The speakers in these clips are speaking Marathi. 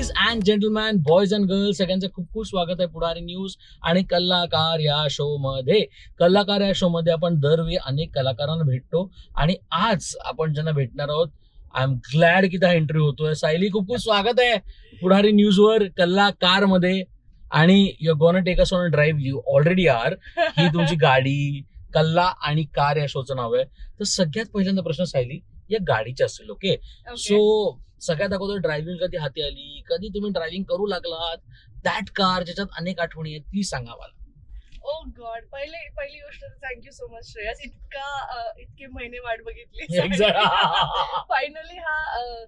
Ladies and gentleman, boys and girls, सगळ्यांचं खूप खूप स्वागत आहे पुढारी न्यूज आणि कलाकार या शो मध्ये. कलाकार या शो मध्ये आपण दरवेळी अनेक कलाकारांना भेटतो आणि आज आपण ज्यांना भेटणार आहोत, आय एम ग्लॅड की हा इंटरव्ह्यू होतोय. सायली, खूप खूप स्वागत आहे पुढारी न्यूज वर कलाकार मध्ये. आणि you gonna take us on a drive, you already are. ही तुमची गाडी कल्ला आणि कार या शोचं नाव आहे. तर सगळ्यात पहिल्यांदा प्रश्न सायली या गाडीचे असेल. ओके, सो सगळ्यात अगोदर ड्रायव्हिंग कधी हाती आली, कधी तुम्ही ड्रायव्हिंग करू लागलात, दॅट कार ज्याच्यात अनेक आठवणी आहेत ती सांगा मला. ओ गॉड, पहिली गोष्ट थँक्यू सो मच श्रेयस, इतके महिने वाट बघितली. फायनली हा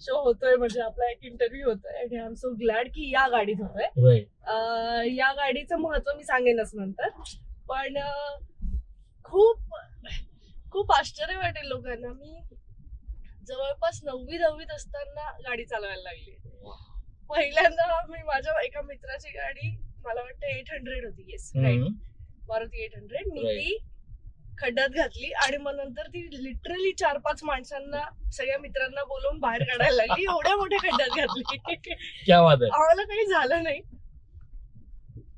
शो होतोय, म्हणजे आपला एक इंटरव्ह्यू होतोय आणि आय एम सो ग्लॅड की या गाडीत होतोय. या गाडीचं महत्व मी सांगेनच नंतर, पण खूप खूप आश्चर्य वाटेल लोकांना. मी जवळपास 9वी-10वीत असताना गाडी चालवायला लागली. पहिल्यांदा मी माझ्या एका मित्राची गाडी, मला वाटतं 800 होती, येस राईट, मारुती 800, मी ती खड्ड्यात घातली आणि मग नंतर ती लिटरली 4-5 माणसांना, सगळ्या मित्रांना बोलवून बाहेर काढायला लागली. एवढ्या मोठ्या खड्ड्यात घातली. क्या बात आहे. आम्हाला काही झालं नाही,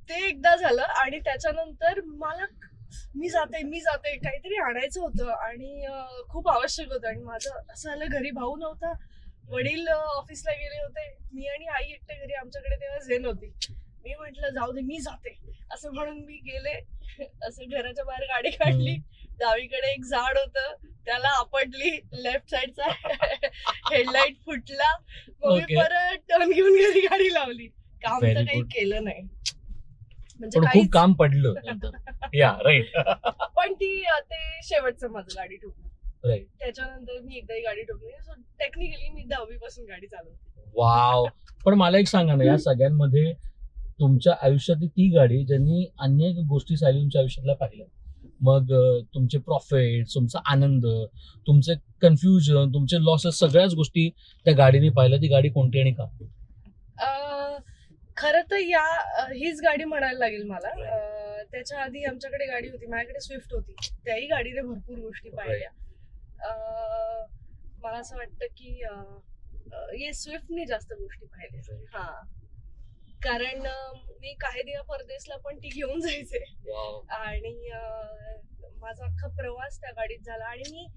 ते एकदा झालं. आणि त्याच्यानंतर मी जाते काहीतरी आणायचं होतं आणि खूप आवश्यक होतं. आणि माझं असं झालं, घरी भाऊ नव्हता, वडील ऑफिसला गेले होते, मी आणि आई एकटे घरी. आमच्याकडे तेव्हा झेन होती. मी म्हटलं जाऊ दे, मी जाते असं म्हणून मी गेले. असं घराच्या बाहेर गाडी काढली, डावीकडे एक झाड होतं, त्याला आपटली, लेफ्ट साइडचा हेडलाईट फुटला. मग मी परत टर्न घेऊन घरी गाडी लावली. काम तर काही केलं नाही, म्हणजे खूप काम पडलं. या राईट. पण ते शेवटचं माझं गाडी ठोकलं. राईट. त्याच्यानंतर मी एकदाही गाडी ठोकली. सो टेक्निकली मी 10वी पासून गाडी चालवते. वाव. पण मला एक सांगा ना, या सगळ्यांमध्ये तुमच्या आयुष्यातली ती गाडी ज्यांनी अनेक गोष्टी सायली तुमच्या आयुष्यातल्या पाहिल्या, मग तुमचे प्रॉफिट, तुमचा आनंद, तुमचे कन्फ्युजन, तुमचे लॉसेस, सगळ्याच गोष्टी त्या गाडीने पाहिल्या, ती गाडी कोणती आणि का? खरं तर हीच गाडी म्हणायला लागेल मला. त्याच्या आधी आमच्याकडे गाडी होती, माझ्याकडे स्विफ्ट होती. त्याही गाडीने भरपूर गोष्टी पाहिल्या. मला असं वाटतं की स्विफ्टने जास्त गोष्टी पाहिल्या. हा, कारण मी काही दिवस परदेशला पण ती घेऊन जायचे आणि माझा अख्खा प्रवास त्या गाडीत झाला. आणि मी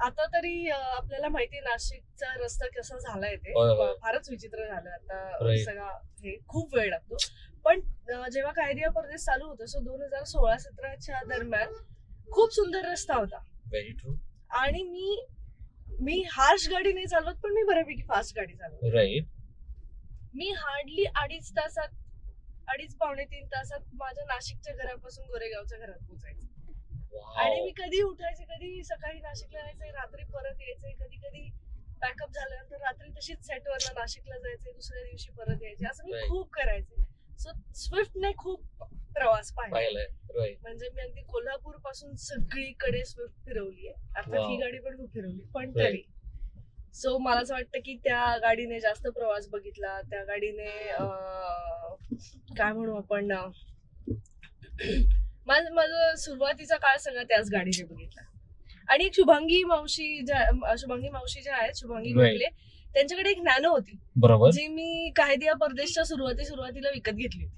आता तरी आपल्याला माहिती, नाशिकचा रस्ता कसा झालाय, ते फारच विचित्र झालं आता. सगळा हे खूप वेळ लागतो. पण जेव्हा कायदिया परदेश चालू होतं, सो 2016-17च्या दरम्यान खूप सुंदर रस्ता होता. Very true. आणि मी हार्श गाडी नाही चालवत, पण मी बऱ्यापैकी फास्ट गाडी चालवते. राईट. मी हार्डली 2.5-3 तासात माझ्या नाशिकच्या घरापासून गोरेगावच्या घरात पोहोचायचे. आणि मी कधी उठायचे, कधी सकाळी नाशिकला जायचे, रात्री परत यायचे, कधी पॅकअप झाल्यानंतर रात्री तशीच सेटवर नाशिकला जायचे, दुसऱ्या दिवशी परत यायचे. असं मी खूप करायचे. सो स्विफ्टने खूप प्रवास पाहिलाय. म्हणजे मी अगदी कोल्हापूर पासून सगळीकडे स्विफ्ट फिरवली आहे. आता ही गाडी पण खूप फिरवली, पण तरी. सो मला असं वाटतं की त्या गाडीने जास्त प्रवास बघितला. त्या गाडीने काय म्हणू आपण, माझं सुरुवातीचा काळ सगळा त्याच गाडीने बघितला. आणि एक शुभांगी मावशी ज्या आहेत, शुभांगी गोखले, त्यांच्याकडे एक नॅनो होती, बरोबर, जी मी कायदिया परदेशच्या सुरुवातीला विकत घेतली होती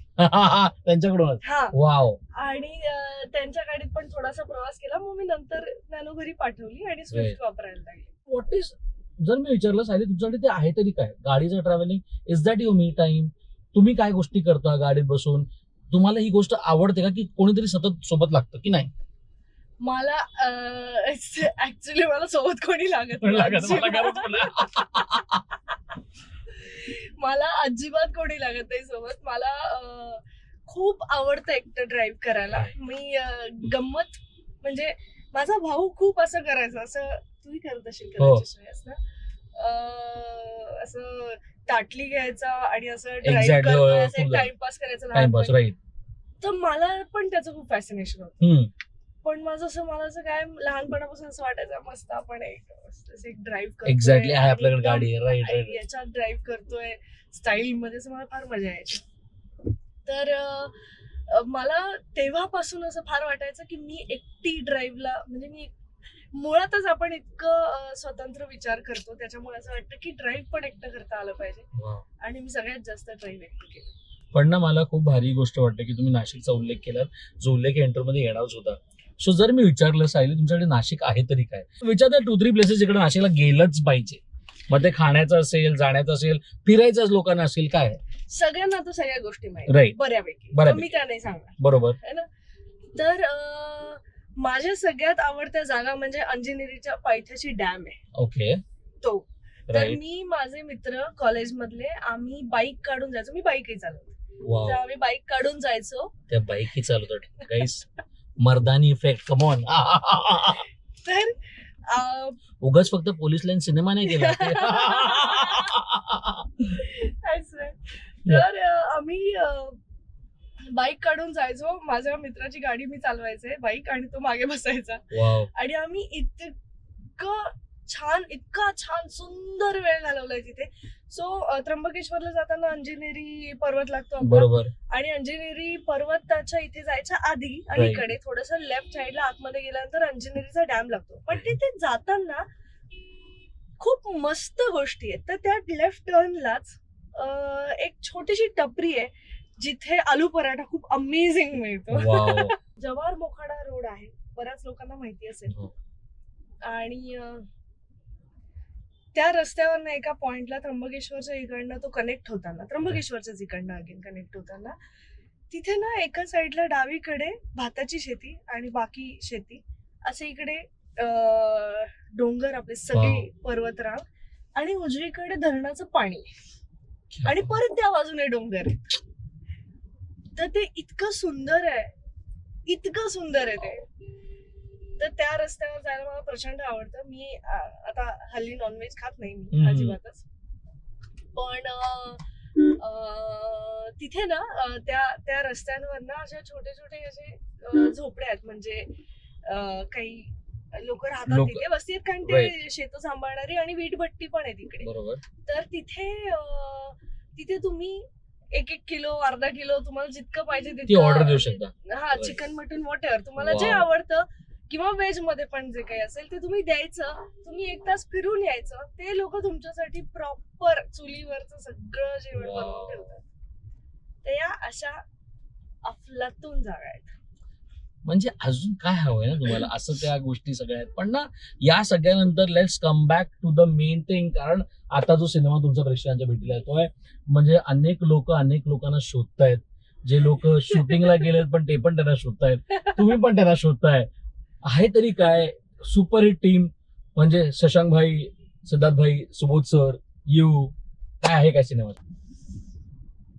त्यांच्याकडून. हा. वाव. आणि त्यांच्या गाडीत पण थोडासा प्रवास केला. मग मी नंतर नॅनो घरी पाठवली आणि स्विफ्ट वापरायला लागली. व्हॉट इज, जर मी विचारलं सायली तुमच्याकडे ते आहे तरी काय, गाडीचं travelling, is that your me time? तुम्ही काय गोष्टी करता गाडीत बसून? तुम्हाला ही गोष्ट आवडते का, की कोणीतरी सतत सोबत लागतं की नाही? मला ऍक्च्युली मला सोबत कोणी लागत मला अजिबात कोणी लागत नाही सोबत. मला खूप आवडतं एकटं ड्राईव्ह करायला. मी गंमत म्हणजे माझा भाऊ खूप असं करायचं, असं तूही करत असेल कदाचित श्रेयस ना, असं ताटली घ्यायचा आणि असं ड्राईव्ह करतोय, टाइमपास करायचा. तर मला पण त्याचं खूप फॅसिनेशन होतं. पण मला असं काय लहानपणापासून असं वाटायचं, मस्त आपण एक ड्राईव्ह करतोय, एक्झॅक्टली आहे आपल्याकडे गाडी, राईट, याच्यात ड्राईव्ह करतोय स्टाईल मध्ये, मला फार मजा यायची. तर मला तेव्हापासून असं फार वाटायचं की मी एकटी ड्राईव्हला, म्हणजे मी मुळातच आपण इतकं स्वतंत्र विचार करतो, त्याच्यामुळे असं वाटतं की ड्राईव्ह पण एकटं करता आलं पाहिजे. आणि मी सगळ्यात जास्त ड्राईव्ह एकटं केलं. पण ना मला खूप भारी गोष्ट वाटते की तुम्ही नाशिकचा उल्लेख केलात, जो उल्लेख इंटरव्ह्यूमध्ये येणारच होता. सो जर मी विचारलं सायली तुमच्याकडे नाशिक आहे तरी काय, विचारता 2-3 प्लेसेस जिकडे नाशिकला गेलंच पाहिजे, मग ते खाण्याचं असेल, जाण्याचं असेल, फिरायचंच लोकांना असेल, काय आहे? सगळ्यांना तर सगळ्या गोष्टी माहिती Right. बऱ्यापैकी, बऱ्यापैकी. मी काय नाही सांगणार बरोबर. है ना. तर माझ्या सगळ्यात आवडत्या जागा म्हणजे अंजनेरीच्या पायथ्याची डॅम आहे ओके. तो. तर राईट. मी माझे मित्र कॉलेजमधले आम्ही बाईक काढून जायचो, मी बाईकही चालवते, वाव. तर आम्ही बाईक काढून जायचो. त्या बाईकही चालवतात गाईस. मर्दानी इफेक्ट, कम ऑन. तर उगाच फक्त पोलीस लाईन सिनेमा नाही केला. तर आम्ही बाईक काढून जायचो, माझ्या मित्राची गाडी मी चालवायचे बाईक आणि तो मागे बसायचा, वाव. आणि आम्ही इतका छान सुंदर वेळ घालवलाय तिथे. सो त्र्यंबकेश्वरला जाताना अंजनेरी पर्वत लागतो आपला. बरोबर. आणि अंजनेरी पर्वताच्या इथे जायच्या आधी Right. अलीकडे थोडस लेफ्ट साईडला आतमध्ये गेल्यानंतर अंजनेरीचा डॅम लागतो. पण तिथे जाताना खूप मस्त गोष्टी आहेत. तर त्या लेफ्ट टर्नलाच एक छोटीशी टपरी आहे जिथे आलू पराठा खूप अमेझिंग मिळतो. वाव. जव्हार मोखाडा रोड आहे, बऱ्याच लोकांना माहिती असेल. हो. आणि त्या रस्त्यावर एका पॉइंटला त्र्यंबकेश्वरच्या इकडनं तो कनेक्ट होताना, त्र्यंबकेश्वरच्याच इकडनं अगेन कनेक्ट होताना, तिथे ना एका साईडला डावीकडे भाताची शेती आणि बाकी शेती, असे इकडे डोंगर आपले सगळे पर्वतरांग, आणि उजवीकडे धरणाचं पाणी, आणि परत त्या बाजूने डोंगर आहे. तर ते इतकं सुंदर आहे ते. तर त्या रस्त्यावर जायला मला प्रचंड आवडतं. मी आता हल्ली नॉनव्हेज खात नाही मी अजिबातच, पण तिथे ना त्या रस्त्यांवर ना अशा छोटे छोटे असे झोपड्या आहेत, म्हणजे काही लोक राहतात तिथे, वस्ती आहेत, कारण ते शेत सांभाळणारी, आणि वीटभट्टी पण आहे तिकडे. बरोबर. तर तिथे तुम्ही 1-1 किलो, अर्धा किलो, तुम्हाला जितकं पाहिजे तितकं ऑर्डर देऊ शकता. हा, चिकन, मटन, वॉटेवर तुम्हाला जे आवडतं, किंवा व्हेज मध्ये पण जे काही असेल ते तुम्ही द्यायचं. तुम्ही 1 तास फिरून यायचं, ते लोक तुमच्यासाठी प्रॉपर चुलीवरचं सगळं जेवण बनवून ठेवतात. तर या अशा अफलातून जागा आहेत. म्हणजे अजून काय हवंय ना तुम्हाला, असं त्या गोष्टी सगळ्या आहेत. पण ना या सगळ्यानंतर let's come back to the main thing, कारण आता जो सिनेमा तुमच्या प्रेक्षकांच्या भेटीला येतोय, म्हणजे अनेक लोकांना शोधतायत. जे लोक शूटिंगला गेलेत पण ते पण त्यांना शोधतायत, तुम्ही पण त्यांना शोधताय. आहे तरी काय सुपरहिट टीम, म्हणजे शशांक भाई, सिद्धार्थ भाई, सुबोध सर, काय आहे काय सिनेमा?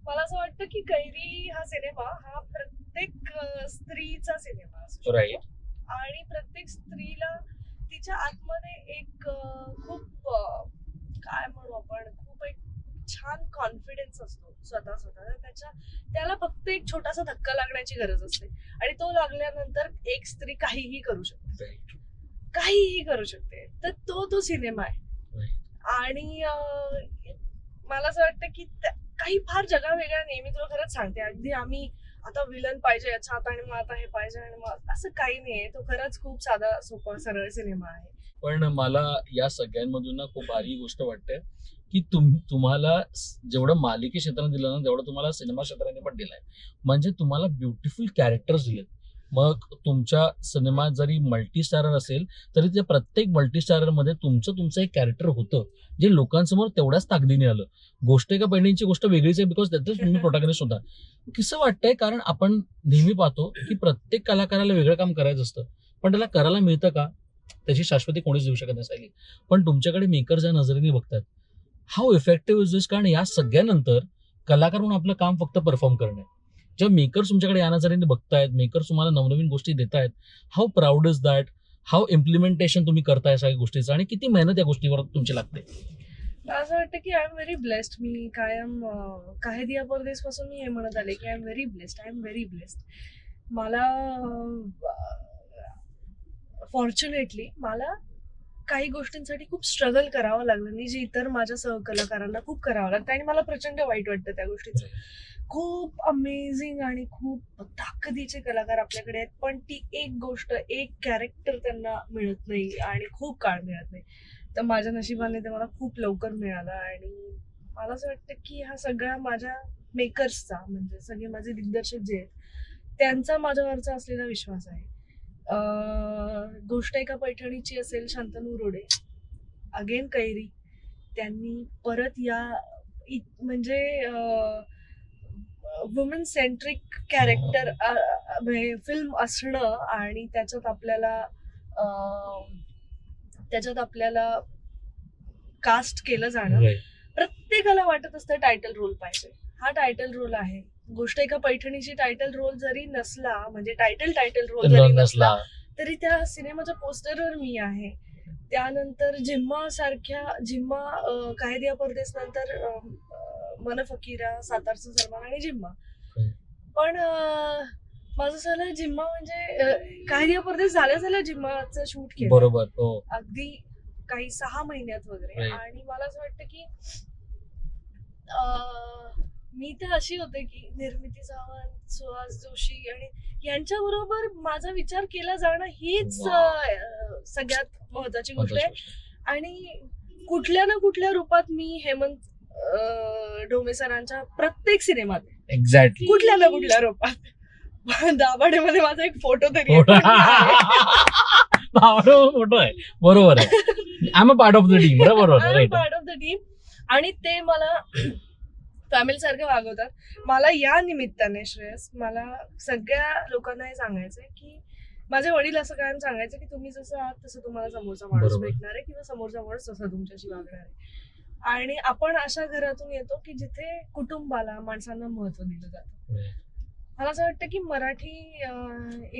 मला असं वाटतं की कैरी हा सिनेमा हा प्रत्येक स्त्रीचा सिनेमा असतो. राईट. आणि प्रत्येक स्त्रीला तिच्या आतमध्ये एक खूप काय म्हणू आपण, खूप एक छान कॉन्फिडन्स असतो स्वतः. त्याला फक्त एक छोटासा धक्का लागण्याची गरज असते, आणि तो लागल्यानंतर एक स्त्री काहीही करू शकते. तर तो सिनेमा आहे. आणि मला असं वाटतं की काही फार जगा वेगळा नाही. मी तुला खरंच सांगते, अगदी आम्ही आता विलन पाहिजे याच्यात, आणि मग आता हे पाहिजे, आणि मग असं काही नाहीये. तो खरंच खूप साधा सोपा सरळ सिनेमा आहे. पण मला या सगळ्यांमधून ना खूप भारी गोष्ट वाटते की तुम्हाला जेवढं मालिके क्षेत्राने दिलं ना, तेवढं तुम्हाला सिनेमा क्षेत्राने पण दिलंय. म्हणजे तुम्हाला ब्युटिफुल कॅरेक्टर्स दिलेत. मग तुमच्या सिनेमा जरी मल्टीस्टारर असेल तरी त्या प्रत्येक मल्टीस्टारर मध्ये तुमचं एक कॅरेक्टर होतं, जे लोकांसमोर तेवढ्याच ताकदीने आलं. गोष्ट एका बहिणींची गोष्ट वेगळीच आहे, बिकॉज त्यातच तुम्ही प्रोटॅगनिस्ट होता. कसं वाटतंय, कारण आपण नेहमी पाहतो की प्रत्येक कलाकाराला वेगळं काम करायचं असतं, पण त्याला करायला मिळतं का, त्याची शाश्वती कोणीच देऊ शकत नसायली. पण तुमच्याकडे मेकर्स या नजरेने बघतात. हाऊ इफेक्टिव्ह इज दिस, कारण या सगळ्यानंतर कलाकार म्हणून आपलं काम फक्त परफॉर्म करणं आहे. जेव्हा मेकर्स तुमच्याकडे या नजरेने बघतायत, मेकर्स तुम्हाला नवनवीन गोष्टी देत आहेत, how proud is that, how implementation तुम्ही करताय सगळ्या गोष्टीचं, आणि किती मेहनत या गोष्टीवर तुमची लागते. असं वाटतं की आय एम व्हेरी ब्लेस्ड. मी कायम काही दिया परदेश पासून मी हे म्हणत आले की आय एम व्हेरी ब्लेस्ड. मला फॉर्च्युनेटली मला काही गोष्टींसाठी खूप स्ट्रगल करावं लागलं नाही, जे इतर माझ्या सहकलाकारांना खूप करावं लागतं, आणि मला प्रचंड वाईट वाटतं त्या गोष्टीचं. खूप अमेझिंग आणि खूप ताकदीचे कलाकार आपल्याकडे आहेत, पण ती एक गोष्ट, एक कॅरेक्टर त्यांना मिळत नाही आणि खूप काळ मिळत नाही. तर माझ्या नशिबाने ते मला खूप लवकर मिळालं आणि मला असं वाटतं की हा सगळा माझ्या मेकर्सचा, म्हणजे सगळे माझे दिग्दर्शक जे आहेत त्यांचा माझ्यावरचा असलेला विश्वास आहे. गोष्ट एका पैठणीची असेल, शांतनू रोडे, अगेन कैरी, त्यांनी परत या म्हणजे वुमन सेंट्रिक कॅरेक्टर फिल्म असणं आणि त्याच्यात आपल्याला कास्ट केलं जाणं, Right. प्रत्येकाला वाटत असतं टायटल रोल पाहिजे. हा टायटल रोल आहे. गोष्ट एका पैठणीची टायटल रोल जरी नसला, म्हणजे टायटल रोल जरी नसला, तरी त्या सिनेमाच्या पोस्टरवर मी आहे. त्यानंतर जिम्मा काय दिया परदेस नंतर मन फकीरा, सातारचं सलमान आणि जिम्मा. पण माझं झालं जिम्मा म्हणजे काय दिया परदेस झाल्या जिम्माचं शूट केलं. बरोबर. हो. अगदी काही 6 महिन्यात वगैरे. Right. आणि मला असं वाटतं की मी तर अशी होते की निर्मिती सावंत, सुहास जोशी आणि यांच्या बरोबर माझा विचार केला जाणं हीच सगळ्यात महत्वाची गोष्ट आहे. आणि कुठल्या ना कुठल्या रूपात मी हेमंत ढोमे सरांच्या प्रत्येक सिनेमात एक्झॅक्टली कुठल्या ना कुठल्या रूपात दाभाडेमध्ये माझा एक फोटो तरी फोटो आहे. बरोबर आहे. I am a part of the team. बरोबर. Part of the team. आणि ते मला फॅमिली सारखं वागवतात. मला या निमित्ताने श्रेयस, मला सगळ्या लोकांना हे सांगायचंय की माझे वडील असं कायम सांगायचं की तुम्ही जसं आहात तसं तुम्हाला समोरचा माणूस बरोबर. भेटणार आहे किंवा समोरचा माणूस तसा तुमच्याशी वागणार आहे. आणि आपण अशा घरातून येतो की जिथे कुटुंबाला, माणसांना महत्व दिलं जातं. मला असं वाटतं की मराठी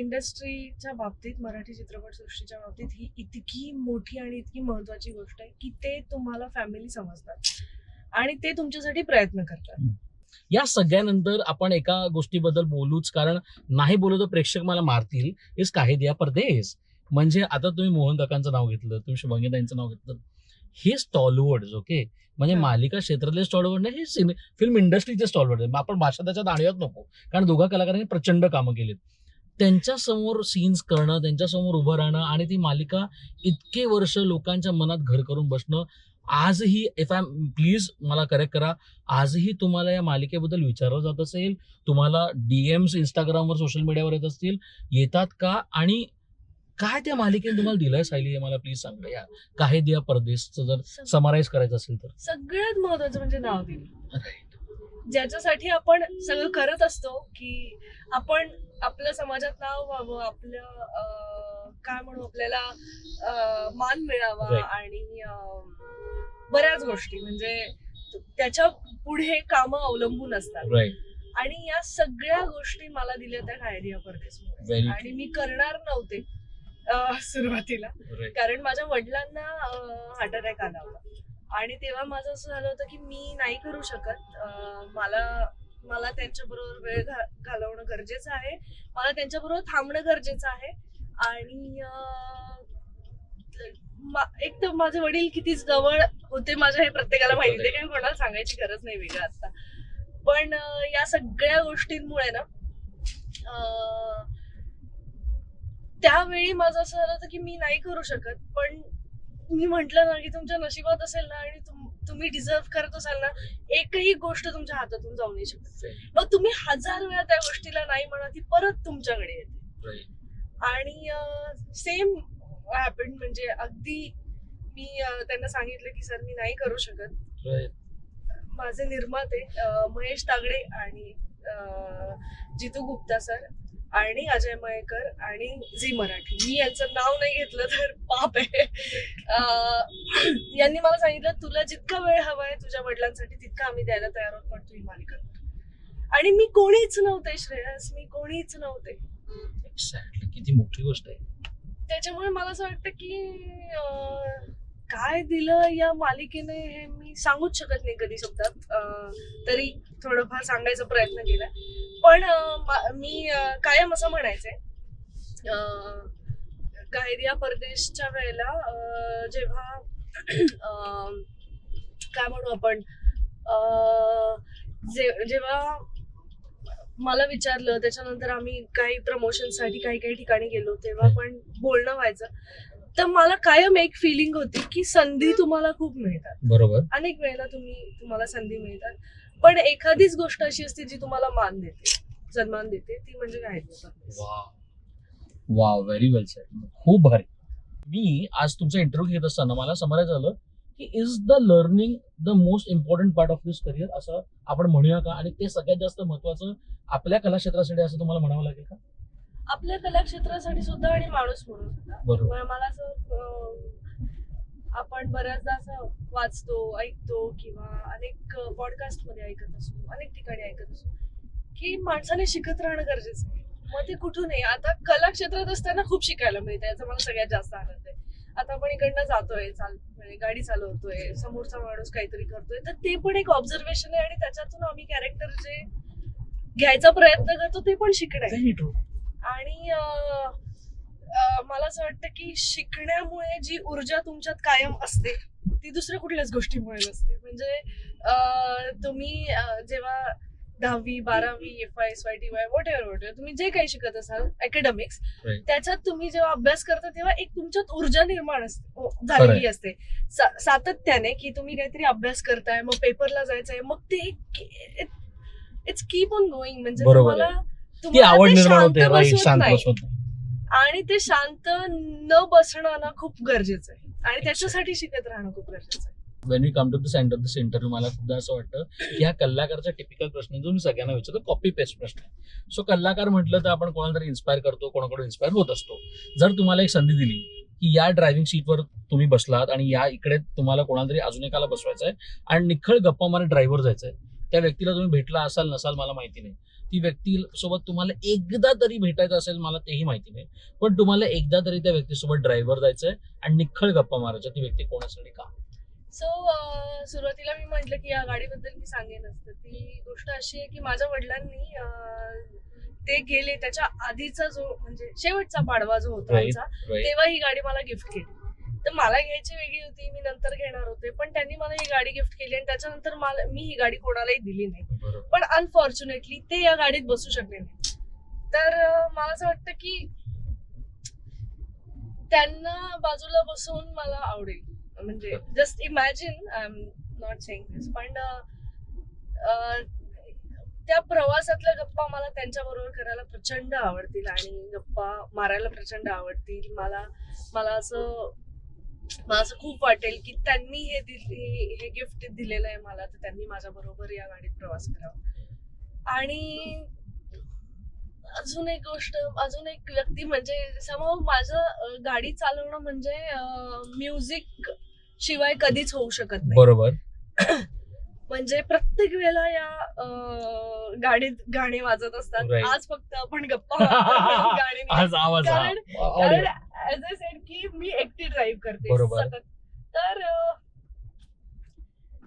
इंडस्ट्रीच्या बाबतीत, मराठी चित्रपटसृष्टीच्या बाबतीत ही इतकी मोठी आणि इतकी महत्वाची गोष्ट आहे की ते तुम्हाला फॅमिली समजतात आणि ते तुमच्यासाठी प्रयत्न करतात. या सगळ्यानंतर आपण एका गोष्टीबद्दल बोलूच, कारण नाही बोलू तर प्रेक्षक मला मारतील. इस काही दिया परदेस. म्हणजे आता तुम्ही मोहन काकांचं नाव घेतलं, तुम्ही शुभंगीताईंचं नाव घेतलं, हे स्टॉलवर्ड ओके, म्हणजे हा. मालिका क्षेत्रातले स्टॉलवर्ड नाही, हे फिल्म इंडस्ट्रीचे स्टॉलवर्ड आहे. आपण भाषा त्याच्यात आणूयात नको, कारण दोघा कलाकारांनी प्रचंड कामं केलीत. त्यांच्यासमोर सीन्स करणं, त्यांच्यासमोर उभं राहणं आणि ती मालिका इतके वर्ष लोकांच्या मनात घर करून बसणं, आजही प्लीज मला करेक्ट करा, आजही तुम्हाला या मालिकेबद्दल विचारलं जात असेल, तुम्हाला डीएम्स इंस्टाग्रामवर, सोशल मीडियावर येत असतील, येतात का? आणि काय त्या मालिकेने तुम्हाला दिलंय सायली, हे मला प्लीज सांगा. या काही दिया परदेसचं जर समराईज करायचं असेल तर. सगळ्यात महत्वाचं म्हणजे नाव दिलं, ज्याच्यासाठी आपण सगळं करत असतो की आपण आपल्या समाजात नाव व्हावं, आपलं काय म्हणू, आपल्याला मान मिळावा. Right. आणि बऱ्याच गोष्टी म्हणजे त्याच्या पुढे कामं अवलंबून असतात. राईट. आणि या सगळ्या गोष्टी मला दिल्या त्या काय दिया परदेसमुळे. Very आणि मी करणार नव्हते सुरुवातीला, राईट. कारण माझ्या वडिलांना हार्ट अटॅक आला होता आणि तेव्हा माझं असं झालं होतं की मी नाही करू शकत. मला त्यांच्याबरोबर वेळ घालवणं गरजेचं आहे, मला त्यांच्याबरोबर थांबणं गरजेचं आहे. आणि एक तर माझे वडील किती जवळ होते माझ्या हे प्रत्येकाला माहिती, ते काही कोणाला सांगायची गरज नाही वेगळं आता. पण या सगळ्या गोष्टींमुळे ना त्यावेळी माझं असं झालं होतं की मी नाही करू शकत. पण मी म्हंटल ना की तुमच्या नशिबात असेल ना आणि तुम्ही डिझर्व करत असाल ना, एकही गोष्ट तुमच्या हातातून जाऊ नाही शकत. मग तुम्ही 1000 वेळा त्या गोष्टीला नाही म्हणा, ती परत तुमच्याकडे येते. आणि सेम हॅपन, म्हणजे अगदी मी त्यांना सांगितलं की सर मी नाही करू शकत. माझे निर्माते महेश तागडे आणि जितू गुप्ता सर आणि अजय मयेकर आणि झी मराठी, मी यांचं नाव नाही घेतलं तर पाप आहे, यांनी मला सांगितलं तुला जितका वेळ हवाय तुझ्या वडिलांसाठी तितका आम्ही द्यायला तयार आहोत, पण तू ही मालिका कर. आणि मी कोणीच नव्हते श्रेयस, मी कोणीच नव्हते. एक्झॅक्टली, किती मोठी गोष्ट आहे. त्याच्यामुळे मला असं वाटतं की काय दिलं या मालिकेने हे मी सांगूच शकत नाही कधी शब्दात. तरी थोडंफार सांगायचा प्रयत्न केला. पण मी कायम असं म्हणायचंय, काय दिया परदेसच्या वेळेला जेव्हा काय म्हणू आपण, जेव्हा मला विचारलं, त्याच्यानंतर आम्ही काही प्रमोशनसाठी काही काही ठिकाणी गेलो, तेव्हा पण बोलणं व्हायचं. तर मला कायम एक फिलिंग होती की संधी तुम्हाला खूप मिळतात, बरोबर. अनेक वेळेला तुम्हाला संधी मिळतात, पण एखादीच गोष्ट अशी असते जी तुम्हाला मान देते, सन्मान देते, ती म्हणजे गायत्री. वाव, व्हेरी वेल सेड. खूप भारी. मी आज तुमचा इंटरव्ह्यू घेत असताना मला समजायचं झालं की is the learning the most important part of this career, असं आपण म्हणूया का? आणि ते सगळ्यात जास्त महत्वाचं आपल्या कला क्षेत्रासाठी असं तुम्हाला म्हणावं लागेल का? आपल्या कला क्षेत्रासाठी सुद्धा आणि माणूस म्हणून सुद्धा. बरोबर. मला असं आपण बऱ्याचदा असं वाचतो, ऐकतो किंवा अनेक पॉडकास्ट मध्ये ऐकत असतो, अनेक ठिकाणी ऐकत असतो की माणसाने शिकत राहणं गरजेचं आहे. मग ते कुठूनही, आता कला क्षेत्रात असताना खूप शिकायला मिळतं, याचा मला सगळ्यात जास्त आनंद आहे. आता आपण इकडनं जातोय, म्हणजे गाडी चालवतोय, समोरचा माणूस काहीतरी करतोय, तर ते पण एक ऑब्झर्वेशन आहे आणि त्याच्यातून आम्ही कॅरेक्टर जे घ्यायचा प्रयत्न करतो ते पण शिकणं आहे. आणि मला असं वाटतं की शिकण्यामुळे जी ऊर्जा तुमच्यात कायम असते ती दुसऱ्या कुठल्याच गोष्टीमुळे नसते. म्हणजे तुम्ही जेव्हा 10वी 12वी FY SYTY वॉट एव्हर तुम्ही जे काही शिकत असाल अकॅडमिक्स, त्याच्यात तुम्ही जेव्हा अभ्यास करता तेव्हा एक तुमच्यात ऊर्जा निर्माण झालेली असते सातत्याने, की तुम्ही काहीतरी अभ्यास करताय, मग पेपरला जायचंय, मग ते इट्स कीप ऑन गोईंग. म्हणजे तुम्हाला आवड निर्माण होते, आणि ते शांत न बसणं ना खूप गरजेचं आहे, आणि त्याच्यासाठी शिकत राहणं खूप गरजेचं आहे. When we come to the end of this interview, मला खूपदा असं वाटतं की हा कलाकारचा टिपिकल प्रश्न जो मी सगळ्यांना विचारतो, कॉपी पेस्ट प्रश्न आहे. सो कलाकार म्हटलं तर आपण कोणाला तरी इन्स्पायर करतो, कोणाकडून इन्स्पायर होत असतो. जर तुम्हाला एक संधी दिली की या ड्रायव्हिंग सीटवर तुम्ही बसलात आणि या इकडे तुम्हाला कोणाला तरी अजून एकाला बसवायचं आहे आणि निखळ गप्पा मारत ड्रायव्हर जायचंय, त्या व्यक्तीला तुम्ही भेटला असाल नसाल मला माहिती नाही, ती व्यक्ती सोबत तुम्हाला एकदा तरी भेटायचं असेल मला तेही माहिती नाही, पण तुम्हाला एकदा तरी त्या व्यक्तीसोबत ड्रायव्हर जायचंय आणि निखळ गप्पा मारायच्या, ती व्यक्ती कोण असेल का? सो सुरुवातीला मी म्हटलं की या गाडीबद्दल मी सांगेनच. तर ती गोष्ट अशी आहे की माझ्या वडिलांनी ते गेले त्याच्या आधीचा जो म्हणजे शेवटचा पाडवा जो होता आमचा, तेव्हा ही गाडी मला गिफ्ट केली. तर मला घ्यायची वेगळी होती, मी नंतर घेणार होते, पण त्यांनी मला ही गाडी गिफ्ट केली आणि त्याच्यानंतर मी ही गाडी कोणालाही दिली नाही. पण अनफॉर्च्युनेटली ते या गाडीत बसू शकले नाही. तर मला असं वाटतं की त्यांना बाजूला बसवून मला आवडेल. म्हणजे just imagine, I am not saying this, पण त्या प्रवासातल्या गप्पा मला त्यांच्या बरोबर करायला प्रचंड आवडतील आणि गप्पा मारायला प्रचंड आवडतील. मला असं खूप वाटेल की त्यांनी हे गिफ्ट दिलेलं आहे मला, तर त्यांनी माझ्या बरोबर या गाडीत प्रवास करावा. आणि अजून एक व्यक्ती म्हणजे समोर माझं गाडी चालवणं म्हणजे म्युझिक शिवाय कधीच होऊ शकत नाही. बरोबर. म्हणजे प्रत्येक वेळेला या गाडीत गाणी वाजत असतात. आज फक्त आपण गप्पा गाणी, कारण ऍज अ सेड की मी एकटी ड्राईव्ह करते सतत. तर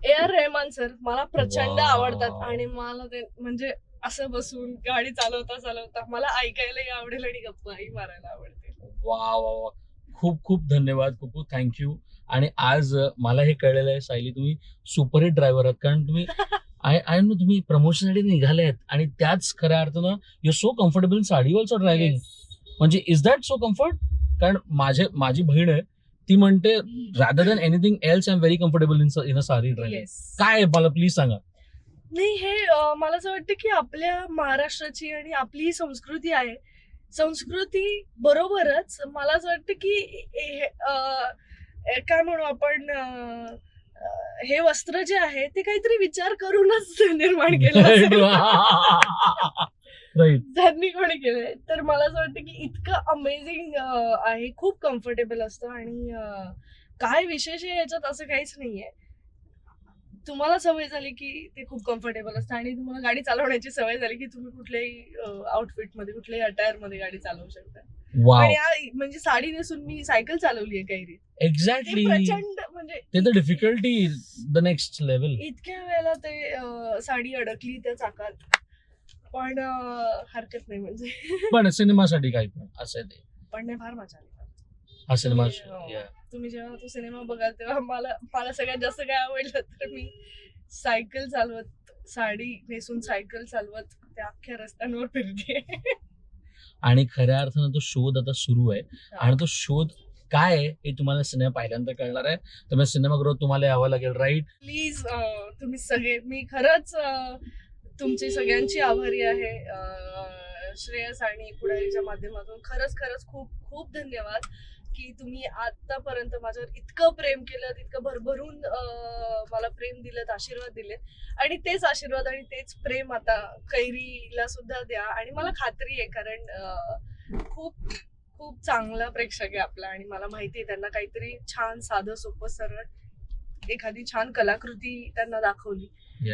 AR रहमान सर मला प्रचंड आवडतात आणि मला ते म्हणजे असं बसून गाडी चालवता मला ऐकायलाही आवडेल आणि गप्पाही मारायला आवडते. वा वा, खूप खूप धन्यवाद, खूप खूप थँक्यू. आणि आज मला हे कळलेलं आहे सायली, तुम्ही सुपरहिट ड्रायव्हर आहात, कारण तुम्ही आय नो तुम्ही प्रमोशनसाठी निघाले आहेत आणि त्याच खऱ्या अर्थानं you so comfortable in sari also driving. म्हणजे इज दॅट सो कम्फर्ट? कारण माझी बहीण आहे, ती म्हणते rather than anything else I am very comfortable in a sari driving. काय मला प्लीज सांगा. नाही, हे मला असं वाटतं की आपल्या महाराष्ट्राची आणि आपली संस्कृती आहे, संस्कृती बरोबरच मला असं वाटतं की काय म्हणू आपण, हे वस्त्र जे आहे ते काहीतरी विचार करूनच निर्माण केलं त्यांनी कोणी केलंय. तर मला असं वाटतं की इतकं अमेझिंग आहे, खूप कम्फर्टेबल असतं आणि काय विशेष आहे याच्यात असं काहीच नाहीये. तुम्हाला सवय झाली की ते खूप कम्फर्टेबल असतं आणि तुम्हाला गाडी चालवण्याची सवय झाली की तुम्ही कुठल्याही आउटफिट मध्ये, कुठल्याही अटायर मध्ये गाडी चालवू शकता. आणि म्हणजे साडी नेसून मी सायकल चालवली आहे काही. एक्झॅक्टली. प्रचंड म्हणजे ते डिफिकल्टी द नेक्स्ट लेवल. इतक्या वेळेला ते साडी अडकली त्या चाकात, पण हरकत नाही. म्हणजे पण सिनेमासाठी काही पण असं ते पण नाही, फार मजा आली हा सिनेमा. तुम्ही जेव्हा तो सिनेमा बघाल तेव्हा मला सगळ्यात जास्त काय आवडलं तर मी सायकल चालवत साडी नेसून सायकल चालवत त्या अख्ख्या रस्त्यांवर फिरते. आणि खऱ्या अर्थानं तो शोध आता सुरू आहे आणि तो शोध काय आहे हे तुम्हाला सिनेमा पाहिल्यानंतर कळणार आहे. त्यामुळे सिनेमागृहात तुम्हाला यावं लागेल, राईट? प्लीज तुम्ही सगळे, मी खरंच तुमची सगळ्यांची आभारी आहे. श्रेयस आणि पुढारीच्या माध्यमातून खरंच खरंच खूप खूप धन्यवाद की तुम्ही आतापर्यंत माझ्यावर इतकं प्रेम केलं, इतकं भरभरून मला प्रेम दिलं, आशीर्वाद दिलेत आणि तेच आशीर्वाद आणि तेच प्रेम आता कैरीला सुद्धा द्या. आणि मला खात्री आहे कारण खूप खूप चांगला प्रेक्षक आहे आपला आणि मला माहिती आहे त्यांना काहीतरी छान साधं सोपं सरळ एखादी छान कलाकृती त्यांना दाखवली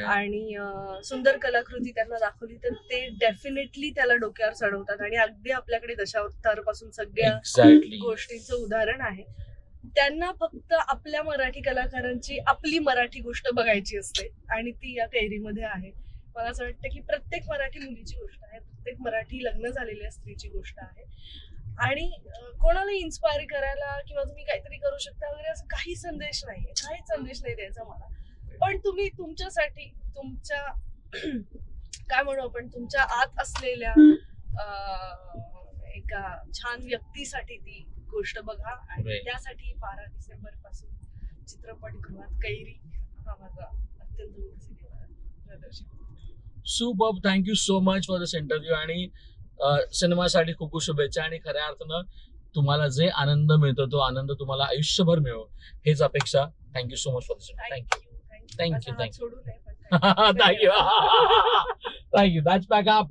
आणि सुंदर कलाकृती त्यांना दाखवली तर ते डेफिनेटली त्याला डोक्यावर चढवतात. आणि अगदी आपल्याकडे दशावतार पासून सगळ्या एक्झॅक्टली. गोष्टींचं उदाहरण आहे. त्यांना फक्त आपल्या मराठी कलाकारांची आपली मराठी गोष्ट बघायची असते आणि ती या कैरीमध्ये आहे. मला असं वाटतं की प्रत्येक मराठी मुलीची गोष्ट आहे, प्रत्येक मराठी लग्न झालेल्या स्त्रीची गोष्ट आहे आणि कोणाला इन्स्पायर करायला किंवा तुम्ही काहीतरी करू शकता वगैरे असं काही संदेश नाही, काहीच संदेश नाही द्यायचा मला. पण तुम्ही तुमच्यासाठी तुमच्या काय म्हणू आपण तुमच्या आत असलेल्या एका छान व्यक्तीसाठी ती गोष्ट बघा आणि Right. त्यासाठी 12 डिसेंबर पासून चित्रपटगृहात कैरी हा माझा अत्यंत आवडता सिनेमा प्रदर्शित होतो. Superb. Thank you so much for this interview आणि सिनेमासाठी खूप खूप शुभेच्छा. आणि खऱ्या अर्थानं तुम्हाला जे आनंद मिळतो तो आनंद तुम्हाला आयुष्यभर मिळो हेच अपेक्षा. Thank you so much for this. Thank you. Thank you Thank you, माझा हात thank you. सोडू नये पण thank you. Thank you. That's back up.